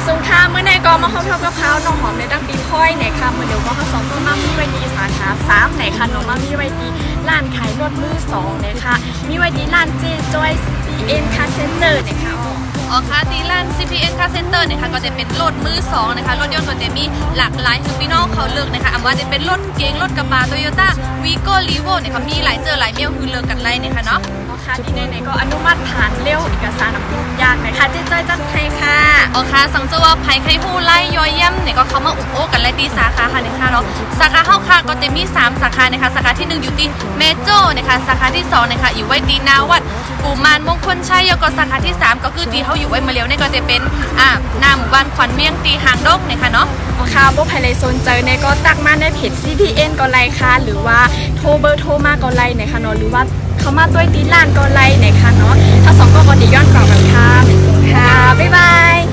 ซุงค่ะเมื่อในกอมาเข้ากับเขาน้องหอมในตั้งปีค่อยไหนค่ะเมื่อเดี๋ยวก็เขาสองก็มามีไว้ดีสาขา3ไหนค่ะน้องมามีไว้ดีร้านขายรถมือ2ไหนค่ะมีไว้ดีร้านเจจอยCPN Car Center ไหนค่ะอ๋อค่ะที่ร้าน CPN Car Center นะคะก็จะเป็นรถมือ2นะคะรถยนต์ก็จะมีหลากหลายคือพี่น้องเขาเลือกนะคะว่าจะเป็นรถเก๋งรถกระบะ Toyota Vigo Levo นะคะมีหลายหลายเมี่ยวคือเลือกกันไล่นะคะเนาะค่ะที่ไหนๆก็อนุมัติผ่านเร็วเอกสารทุกอย่างนะคะเจจอยจัดให้ค่ะอ๋อค่ะสังเจว่าภัยไข้ผู้ไล่ย้อยย่ำเนี่ยก็เขามาอุโอกันไล่ตีสาขาค่ะนะคะเนาะสาขาเข้าค่ะก็จะมี3สาขานะคะสาขาที่1อยู่ที่เมโจนะคะสาขาที่2นะคะอยู่ไว้ตีนาวัดปูมานมงคลชัยแล้วก็สาขาที่3ก็คือตีเขาอยู่ไว้มาเลี้ยวเนี่ยก็จะเป็นหน้าหมู่บ้านขวัญเมียงตีหางดกนะคะเนาะค่ะพวกภายในโซนเจอในก็ตักมาในเพจ CPN ก็ไลค่ะหรือว่าโทรเบอร์โทรมาก็ไลไหนค่ะเนาะหรือว่าเขามาตัวตีร้านก็ไลไหนค่ะเนาะถ้า2ก็ดีย้อนกลับกันค่ะเป็นสุดค่ะบ๊ายบาย